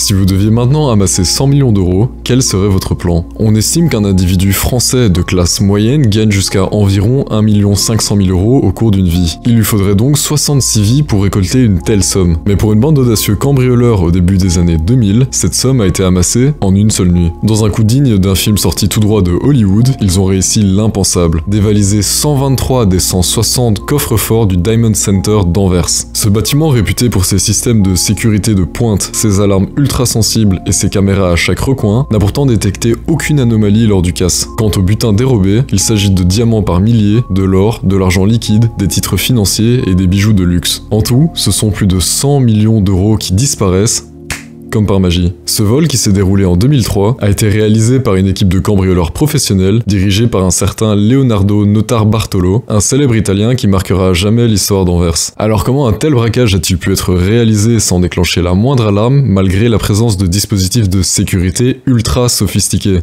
Si vous deviez maintenant amasser 100 millions d'euros, quel serait votre plan? On estime qu'un individu français de classe moyenne gagne jusqu'à environ 1 500 000 euros au cours d'une vie. Il lui faudrait donc 66 vies pour récolter une telle somme. Mais pour une bande d'audacieux cambrioleurs au début des années 2000, cette somme a été amassée en une seule nuit. Dans un coup digne d'un film sorti tout droit de Hollywood, ils ont réussi l'impensable, dévaliser 123 des 160 coffres-forts du Diamond Center d'Anvers. Ce bâtiment réputé pour ses systèmes de sécurité de pointe, ses alarmes ultra sensibles et ses caméras à chaque recoin, n'a pourtant détecté aucune anomalie lors du casse. Quant au butin dérobé, il s'agit de diamants par milliers, de l'or, de l'argent liquide, des titres financiers et des bijoux de luxe. En tout, ce sont plus de 100 millions d'euros qui disparaissent comme par magie. Ce vol, qui s'est déroulé en 2003, a été réalisé par une équipe de cambrioleurs professionnels dirigée par un certain Leonardo Notarbartolo, un célèbre italien qui marquera à jamais l'histoire d'Anvers. Alors comment un tel braquage a-t-il pu être réalisé sans déclencher la moindre alarme malgré la présence de dispositifs de sécurité ultra sophistiqués?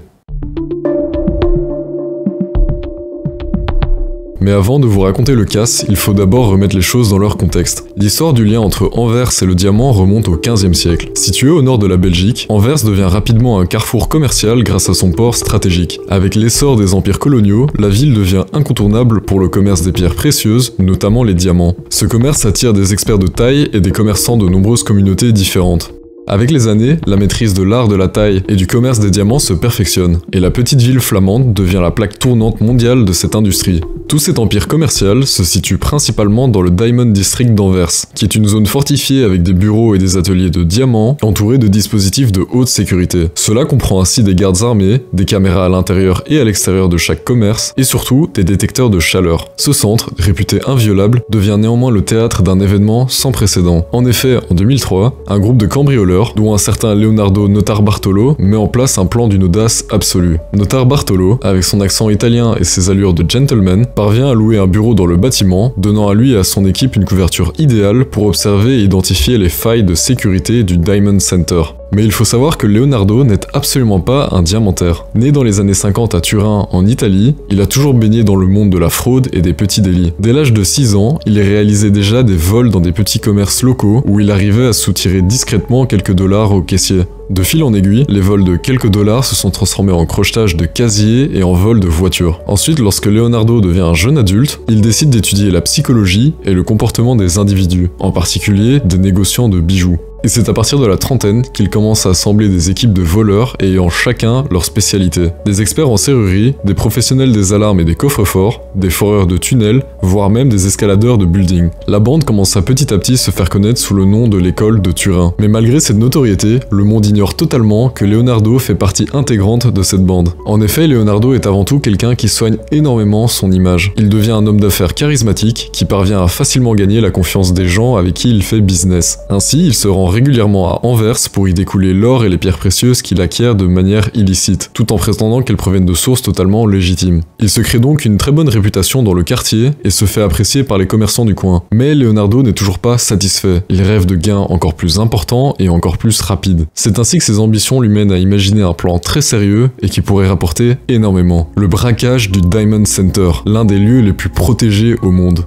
Mais avant de vous raconter le casse, il faut d'abord remettre les choses dans leur contexte. L'histoire du lien entre Anvers et le diamant remonte au XVe siècle. Situé au nord de la Belgique, Anvers devient rapidement un carrefour commercial grâce à son port stratégique. Avec l'essor des empires coloniaux, la ville devient incontournable pour le commerce des pierres précieuses, notamment les diamants. Ce commerce attire des experts de taille et des commerçants de nombreuses communautés différentes. Avec les années, la maîtrise de l'art de la taille et du commerce des diamants se perfectionne, et la petite ville flamande devient la plaque tournante mondiale de cette industrie. Tout cet empire commercial se situe principalement dans le Diamond District d'Anvers, qui est une zone fortifiée avec des bureaux et des ateliers de diamants, entourés de dispositifs de haute sécurité. Cela comprend ainsi des gardes armés, des caméras à l'intérieur et à l'extérieur de chaque commerce, et surtout des détecteurs de chaleur. Ce centre, réputé inviolable, devient néanmoins le théâtre d'un événement sans précédent. En effet, en 2003, un groupe de cambrioleurs, dont un certain Leonardo Notarbartolo, met en place un plan d'une audace absolue. Notarbartolo, avec son accent italien et ses allures de gentleman, parvient à louer un bureau dans le bâtiment, donnant à lui et à son équipe une couverture idéale pour observer et identifier les failles de sécurité du Diamond Center. Mais il faut savoir que Leonardo n'est absolument pas un diamantaire. Né dans les années 50 à Turin, en Italie, il a toujours baigné dans le monde de la fraude et des petits délits. Dès l'âge de 6 ans, il réalisait déjà des vols dans des petits commerces locaux où il arrivait à soutirer discrètement quelques dollars au caissier. De fil en aiguille, les vols de quelques dollars se sont transformés en crochetage de casiers et en vols de voitures. Ensuite, lorsque Leonardo devient un jeune adulte, il décide d'étudier la psychologie et le comportement des individus, en particulier des négociants de bijoux. Et c'est à partir de la trentaine qu'il commence à assembler des équipes de voleurs ayant chacun leur spécialité. Des experts en serrurerie, des professionnels des alarmes et des coffres-forts, des foreurs de tunnels, voire même des escaladeurs de buildings. La bande commence à petit se faire connaître sous le nom de l'école de Turin. Mais malgré cette notoriété, le monde ignore totalement que Leonardo fait partie intégrante de cette bande. En effet, Leonardo est avant tout quelqu'un qui soigne énormément son image. Il devient un homme d'affaires charismatique qui parvient à facilement gagner la confiance des gens avec qui il fait business. Ainsi, il se rend régulièrement à Anvers pour y découler l'or et les pierres précieuses qu'il acquiert de manière illicite, tout en prétendant qu'elles proviennent de sources totalement légitimes. Il se crée donc une très bonne réputation dans le quartier et se fait apprécier par les commerçants du coin. Mais Leonardo n'est toujours pas satisfait. Il rêve de gains encore plus importants et encore plus rapides. C'est ainsi que ses ambitions lui mènent à imaginer un plan très sérieux et qui pourrait rapporter énormément. Le braquage du Diamond Center, l'un des lieux les plus protégés au monde.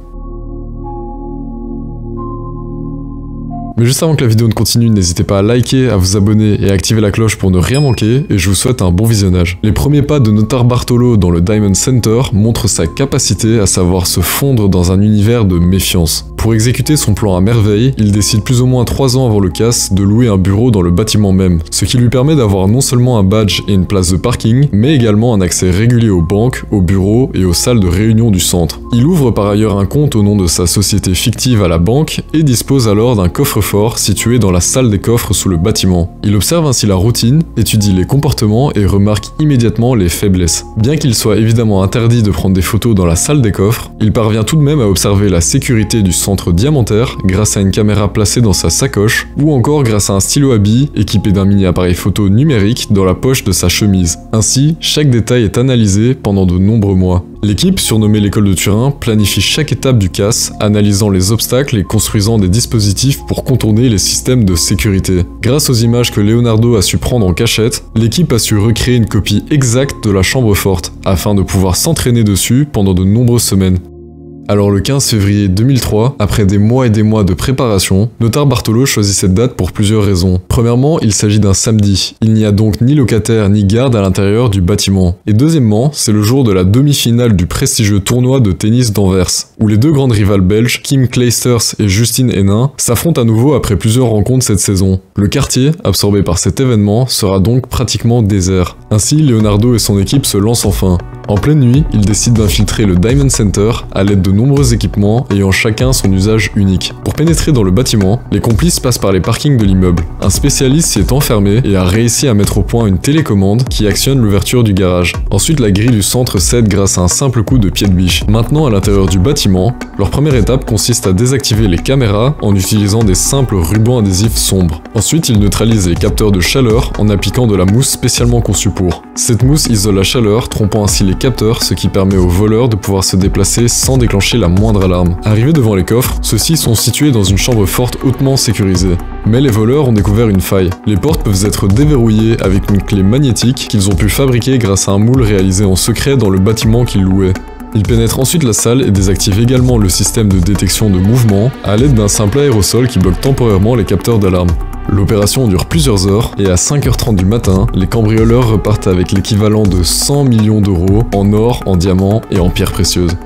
Mais juste avant que la vidéo ne continue, n'hésitez pas à liker, à vous abonner et à activer la cloche pour ne rien manquer, et je vous souhaite un bon visionnage. Les premiers pas de Notarbartolo dans le Diamond Center montrent sa capacité à savoir se fondre dans un univers de méfiance. Pour exécuter son plan à merveille, il décide plus ou moins 3 ans avant le casse de louer un bureau dans le bâtiment même, ce qui lui permet d'avoir non seulement un badge et une place de parking, mais également un accès régulier aux banques, aux bureaux et aux salles de réunion du centre. Il ouvre par ailleurs un compte au nom de sa société fictive à la banque et dispose alors d'un coffre-fort situé dans la salle des coffres sous le bâtiment. Il observe ainsi la routine, étudie les comportements et remarque immédiatement les faiblesses. Bien qu'il soit évidemment interdit de prendre des photos dans la salle des coffres, il parvient tout de même à observer la sécurité du centre diamantaire grâce à une caméra placée dans sa sacoche ou encore grâce à un stylo à billes équipé d'un mini appareil photo numérique dans la poche de sa chemise. Ainsi, chaque détail est analysé pendant de nombreux mois. L'équipe, surnommée l'école de Turin, planifie chaque étape du casse, analysant les obstacles et construisant des dispositifs pour contourner les systèmes de sécurité. Grâce aux images que Leonardo a su prendre en cachette, l'équipe a su recréer une copie exacte de la chambre forte, afin de pouvoir s'entraîner dessus pendant de nombreuses semaines. Alors le 15 février 2003, après des mois et des mois de préparation, Notar Bartolo choisit cette date pour plusieurs raisons. Premièrement, il s'agit d'un samedi. Il n'y a donc ni locataire ni garde à l'intérieur du bâtiment. Et deuxièmement, c'est le jour de la demi-finale du prestigieux tournoi de tennis d'Anvers, où les deux grandes rivales belges, Kim Clijsters et Justine Henin, s'affrontent à nouveau après plusieurs rencontres cette saison. Le quartier, absorbé par cet événement, sera donc pratiquement désert. Ainsi, Leonardo et son équipe se lancent enfin. En pleine nuit, ils décident d'infiltrer le Diamond Center à l'aide de nombreux équipements ayant chacun son usage unique. Pour pénétrer dans le bâtiment, les complices passent par les parkings de l'immeuble. Un spécialiste s'y est enfermé et a réussi à mettre au point une télécommande qui actionne l'ouverture du garage. Ensuite, la grille du centre cède grâce à un simple coup de pied de biche. Maintenant, à l'intérieur du bâtiment, leur première étape consiste à désactiver les caméras en utilisant des simples rubans adhésifs sombres. Ensuite, ils neutralisent les capteurs de chaleur en appliquant de la mousse spécialement conçue pour. Cette mousse isole la chaleur, trompant ainsi les capteurs, ce qui permet aux voleurs de pouvoir se déplacer sans déclencher la moindre alarme. Arrivés devant les coffres, ceux-ci sont situés dans une chambre forte hautement sécurisée. Mais les voleurs ont découvert une faille. Les portes peuvent être déverrouillées avec une clé magnétique qu'ils ont pu fabriquer grâce à un moule réalisé en secret dans le bâtiment qu'ils louaient. Ils pénètrent ensuite la salle et désactivent également le système de détection de mouvement à l'aide d'un simple aérosol qui bloque temporairement les capteurs d'alarme. L'opération dure plusieurs heures et à 5h30 du matin, les cambrioleurs repartent avec l'équivalent de 100 millions d'euros en or, en diamants et en pierres précieuses.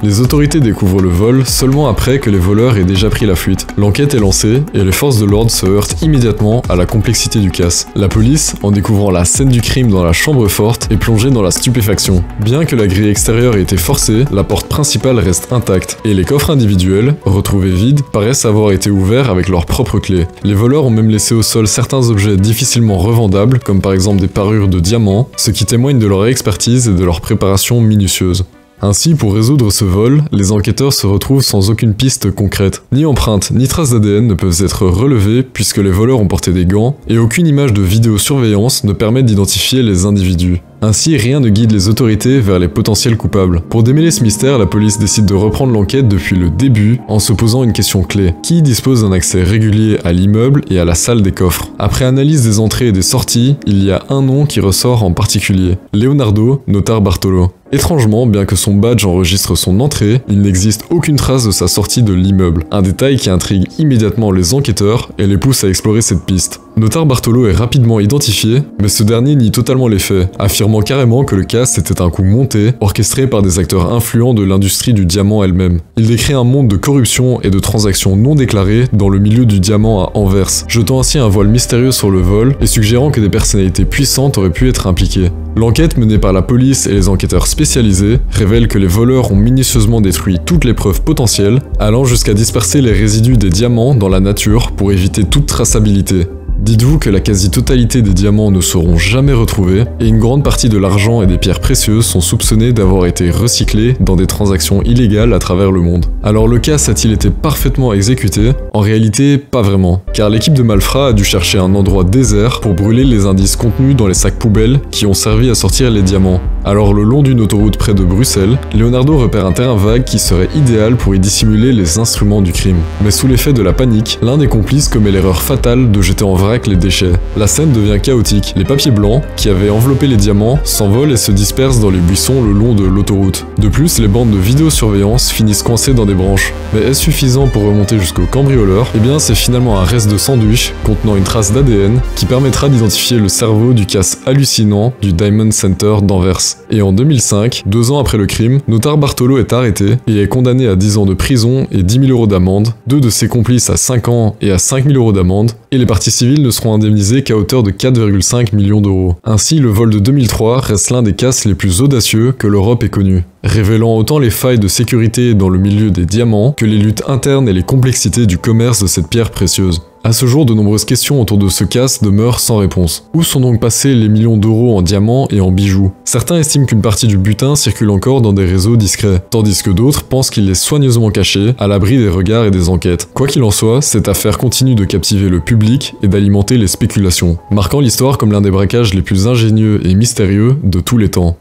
Les autorités découvrent le vol seulement après que les voleurs aient déjà pris la fuite. L'enquête est lancée et les forces de l'ordre se heurtent immédiatement à la complexité du casse. La police, en découvrant la scène du crime dans la chambre forte, est plongée dans la stupéfaction. Bien que la grille extérieure ait été forcée, la porte principale reste intacte et les coffres individuels, retrouvés vides, paraissent avoir été ouverts avec leurs propres clés. Les voleurs ont même laissé au sol certains objets difficilement revendables, comme par exemple des parures de diamants, ce qui témoigne de leur expertise et de leur préparation minutieuse. Ainsi, pour résoudre ce vol, les enquêteurs se retrouvent sans aucune piste concrète. Ni empreintes, ni traces d'ADN ne peuvent être relevées puisque les voleurs ont porté des gants, et aucune image de vidéosurveillance ne permet d'identifier les individus. Ainsi, rien ne guide les autorités vers les potentiels coupables. Pour démêler ce mystère, la police décide de reprendre l'enquête depuis le début en se posant une question clé. Qui dispose d'un accès régulier à l'immeuble et à la salle des coffres? Après analyse des entrées et des sorties, il y a un nom qui ressort en particulier. Leonardo Notar Bartolo. Étrangement, bien que son badge enregistre son entrée, il n'existe aucune trace de sa sortie de l'immeuble. Un détail qui intrigue immédiatement les enquêteurs et les pousse à explorer cette piste. Notar Bartolo est rapidement identifié, mais ce dernier nie totalement les faits, affirmant carrément que le casse était un coup monté, orchestré par des acteurs influents de l'industrie du diamant elle-même. Il décrit un monde de corruption et de transactions non déclarées dans le milieu du diamant à Anvers, jetant ainsi un voile mystérieux sur le vol et suggérant que des personnalités puissantes auraient pu être impliquées. L'enquête menée par la police et les enquêteurs spécialisés révèle que les voleurs ont minutieusement détruit toutes les preuves potentielles, allant jusqu'à disperser les résidus des diamants dans la nature pour éviter toute traçabilité. Dites-vous que la quasi-totalité des diamants ne seront jamais retrouvés, et une grande partie de l'argent et des pierres précieuses sont soupçonnés d'avoir été recyclés dans des transactions illégales à travers le monde. Alors le casse a-t-il été parfaitement exécuté? En réalité, pas vraiment, car l'équipe de malfrats a dû chercher un endroit désert pour brûler les indices contenus dans les sacs poubelles qui ont servi à sortir les diamants. Alors le long d'une autoroute près de Bruxelles, Leonardo repère un terrain vague qui serait idéal pour y dissimuler les instruments du crime. Mais sous l'effet de la panique, l'un des complices commet l'erreur fatale de jeter en vrac les déchets. La scène devient chaotique. Les papiers blancs, qui avaient enveloppé les diamants, s'envolent et se dispersent dans les buissons le long de l'autoroute. De plus, les bandes de vidéosurveillance finissent coincées dans des branches. Mais est-ce suffisant pour remonter jusqu'au cambrioleur? Eh bien, c'est finalement un reste de sandwich contenant une trace d'ADN qui permettra d'identifier le cerveau du casse hallucinant du Diamond Center d'Anvers. Et en 2005, 2 ans après le crime, Notar Bartolo est arrêté et est condamné à 10 ans de prison et 10 000 euros d'amende, 2 de ses complices à 5 ans et à 5 000 euros d'amende, et les parties civiles ne seront indemnisés qu'à hauteur de 4,5 millions d'euros. Ainsi, le vol de 2003 reste l'un des casses les plus audacieux que l'Europe ait connu, révélant autant les failles de sécurité dans le milieu des diamants que les luttes internes et les complexités du commerce de cette pierre précieuse. À ce jour, de nombreuses questions autour de ce casse demeurent sans réponse. Où sont donc passés les millions d'euros en diamants et en bijoux? Certains estiment qu'une partie du butin circule encore dans des réseaux discrets, tandis que d'autres pensent qu'il est soigneusement caché, à l'abri des regards et des enquêtes. Quoi qu'il en soit, cette affaire continue de captiver le public et d'alimenter les spéculations, marquant l'histoire comme l'un des braquages les plus ingénieux et mystérieux de tous les temps.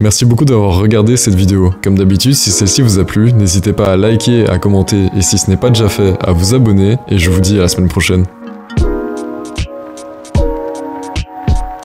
Merci beaucoup d'avoir regardé cette vidéo. Comme d'habitude, si celle-ci vous a plu, n'hésitez pas à liker, à commenter et si ce n'est pas déjà fait, à vous abonner et je vous dis à la semaine prochaine.